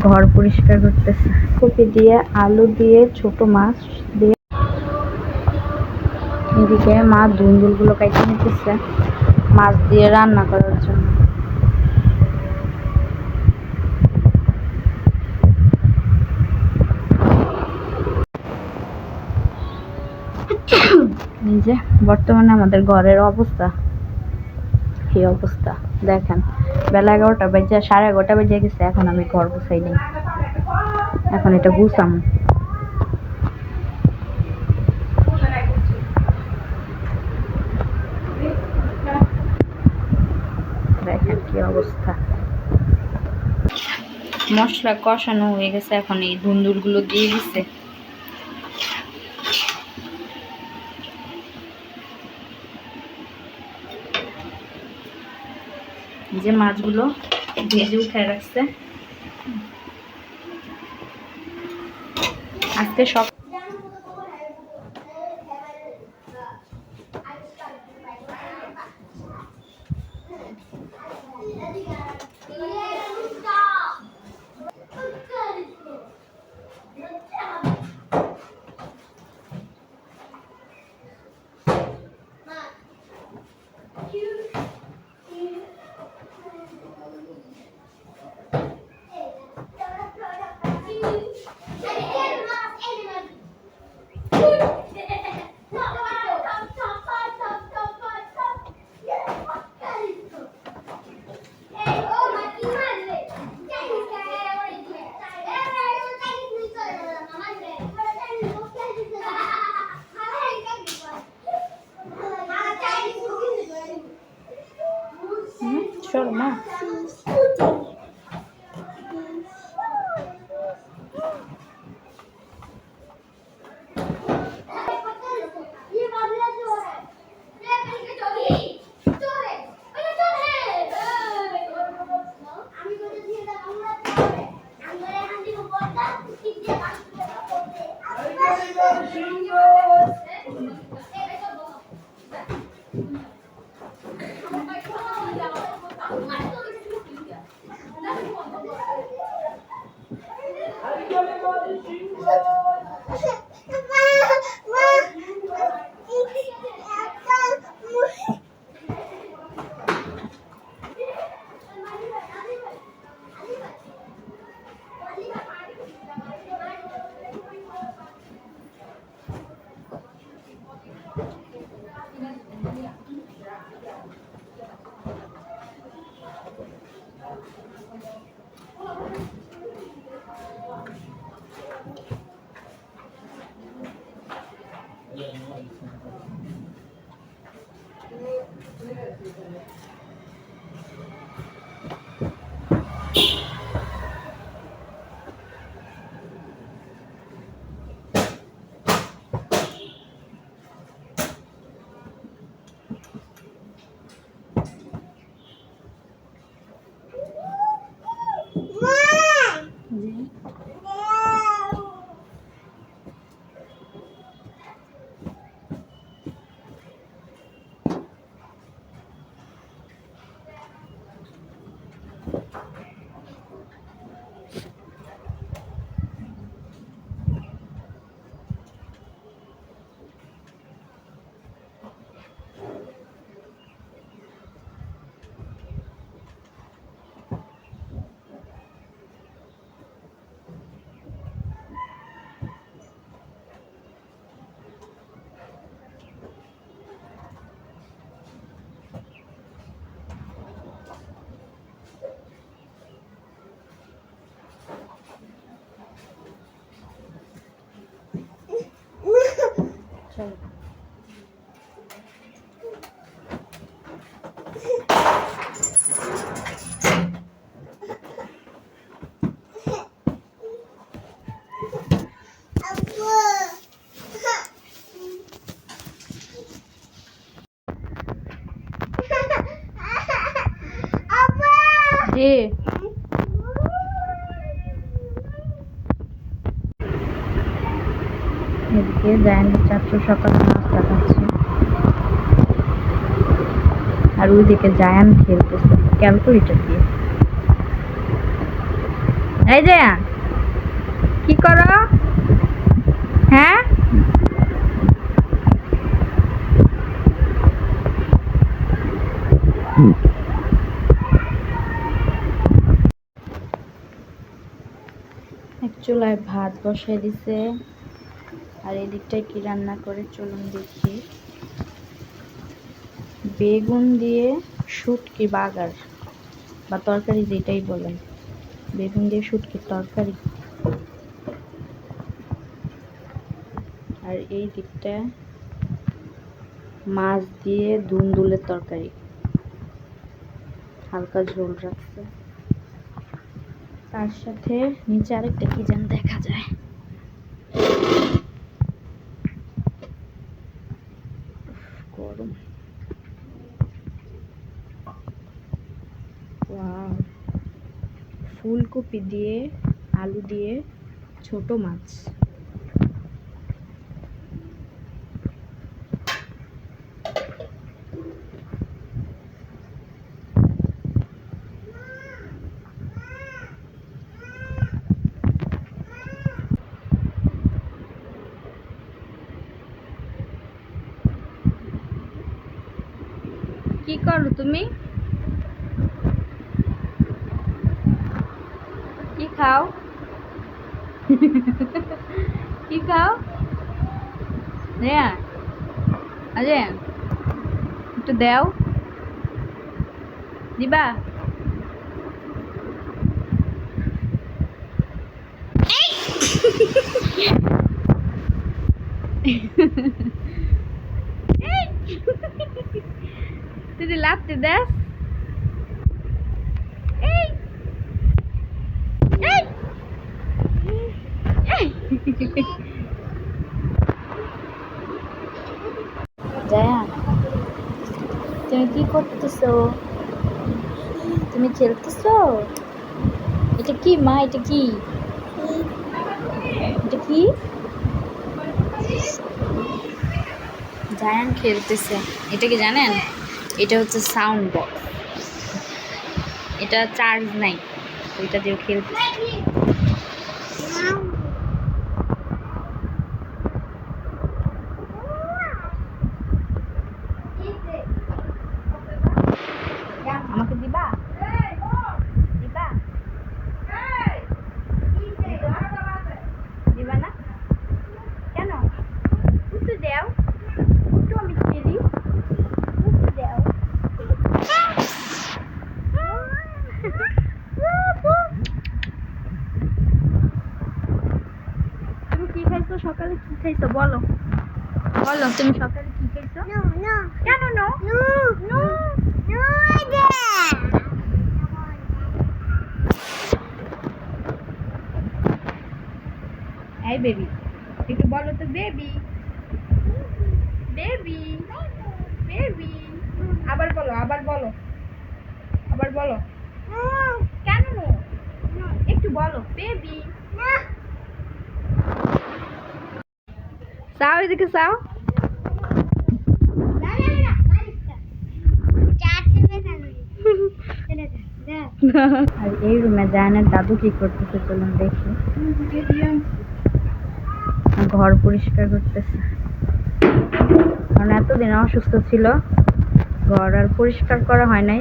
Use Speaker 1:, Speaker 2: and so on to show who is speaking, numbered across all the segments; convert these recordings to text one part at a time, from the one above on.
Speaker 1: ঘর পরিষ্কার করতেছে কপি দিয়ে আলু দিয়ে ছোট মাছ দিয়ে। এদিকে মা দুন্দুলগুলো কেটে নিতেছে মাছ দিয়ে রান্না করার জন্য। যে বর্তমানে আমাদের ঘরের অবস্থা এই অবস্থা দেখেন, বেলা 11টা বেজে 11:30 বেজে গেছে, এখন আমি ঘর গুছাই নাই, এখন এটা গুছাম। দেখেন কি অবস্থা। মশলা কষানো হয়ে গেছে, এখন এই ধুন্দুলগুলো দিয়ে দিচ্ছে। যে মাছগুলো ভেজে উঠে রাখছে আজকে সব। শর্মা এদিকে জায়ান্টের চারশো সকালে নাস্তা খাচ্ছে, আর ওইদিকে জায়ান খেলতেছে ক্যালকুলেটর দিয়ে। এই যে কি করো? হ্যাঁ, এক চুলায় ভাত বসাই দিছে, আর এদিকটায় কি রান্না করে চলুন দেখি। বেগুন দিয়ে শুটকি বাগার বা তরকারি যেটাই বলেন, বেগুন দিয়ে শুটকির তরকারি। আর এই দিকটা মাছ দিয়ে দুন্দুলের তরকারি, হালকা ঝোল রাখছে। তার সাথে নিচে আরেকটা কি যেন দেখা যায়, গরম। ওয়াও, ফুলকপি দিয়ে আলু দিয়ে ছোট মাছ। কি করো তুমি? কি খাও? কি খাও? রেয়া, আরে একটু দাও, দিবা? তুই লাফতে দেস? জায়ান, তুমি কি করতেছো? তুমি খেলতেছো? এটা কি মা? এটা কি? এটা কি? জায়ান খেলতেছে। এটা কি জানেন? এটা হচ্ছে সাউন্ড বক্স। এটা চার্জ নাই, ওইটা দিয়ে খেলতেছে। আমাকে দিবা? দিবা? দিবা না কেন? একটু দাও, একটু আমি খেলি, একটু দাও। তুমি কি খাইছো সকালে? কি খাইছো বলো, বলো তুমি সকালে কি খাইছো? কেন নো? এই বেবি, একটু বলো তো বেবি, বেবি, বেবি। আবার বলো, আবার বলো, আবার বলো। কেন নো? একটু বলো বেবি। চাও, এদিকে চাও। আর এই রুমে জায়ানের দাদু কি করতেছে চলুন দেখি। ঘর পরিষ্কার করতেছে, কারণ এতদিন অসুস্থ ছিল, ঘর আর পরিষ্কার করা হয় নাই।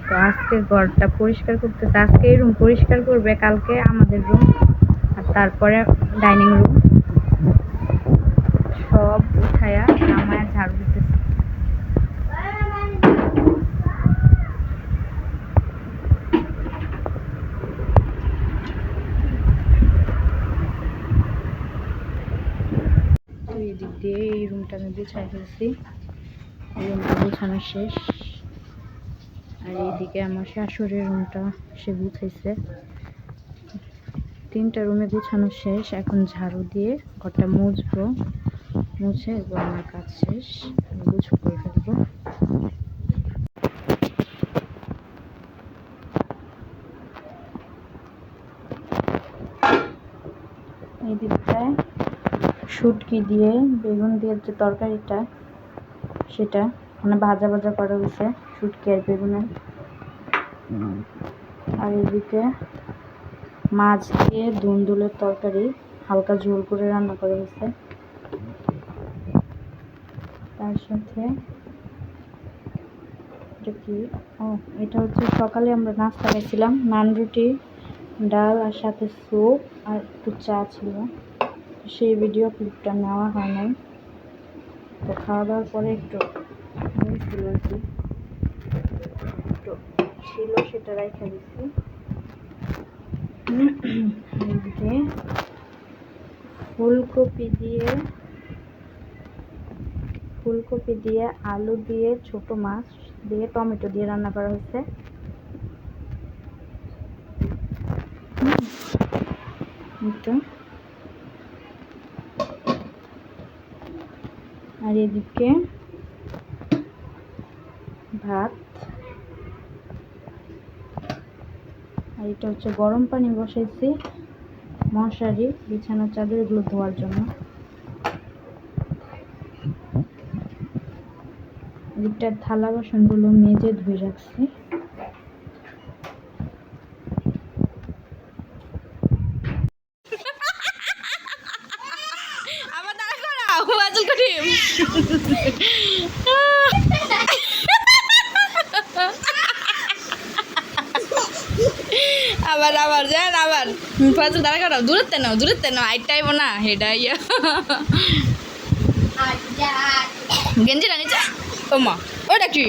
Speaker 1: তো আজকে ঘরটা পরিষ্কার করতেছে। আজকে এই রুম পরিষ্কার করবে, কালকে আমাদের রুম, আর তারপরে ডাইনিং রুম সব উঠায়া নামায়া ঝাড়ু দিতেছে। তো এই দিক দিয়ে এই রুমটা আমি গুছাই ফেলছি, এই রুমটা গুছানো শেষ। আর এইদিকে আমার শাশুড়ির রুমটা সে গুছাইছে। 3টা রুমে গুছানো শেষ, এখন ঝাড়ু দিয়ে ঘরটা মুছবো, মুছে আমার কাজ শেষ, আমি গুছ করে ফেলবো। এই দিকটায় শুটকি দিয়ে বেগুন দিয়ে যে তরকারিটা, সেটা মানে ভাজা ভাজা করা হয়েছে শুটকি আর বেগুনের। আর এদিকে মাছ দিয়ে দুন্দুলের তরকারি হালকা ঝোল করে রান্না করা হয়েছে। তার সাথে এটা কি, এটা হচ্ছে সকালে আমরা নাস্তা খাইছিলাম, নান রুটি, ডাল আর সাথে স্যুপ আর একটু চা ছিল। সেই ভিডিও ক্লিপটা নেওয়া হয় নাই, তো খাওয়া দাওয়ার পরে একটু হয়েছিল আর কি, একটু ছিল সেটা রেখে দিচ্ছি। এদিকে ফুলকপি দিয়ে আলু দিয়ে ছোট মাছ দিয়ে টমেটো দিয়ে রান্না করা হয়েছে। আর এদিকে ভাত, আর এটা হচ্ছে গরম পানি বসাইছি মশারি বিছানার চাদর এগুলো ধোয়ার জন্য। এদিকটার থালা বাসনগুলো মেজে ধুয়ে রাখছি।
Speaker 2: আবার আবার যান আবার ফাজল দাঁড়া করাও, দূরত্বে নাও আইটাইব না হেডা ইয়া গেঞ্জি রানিচা ও মা ওটা কি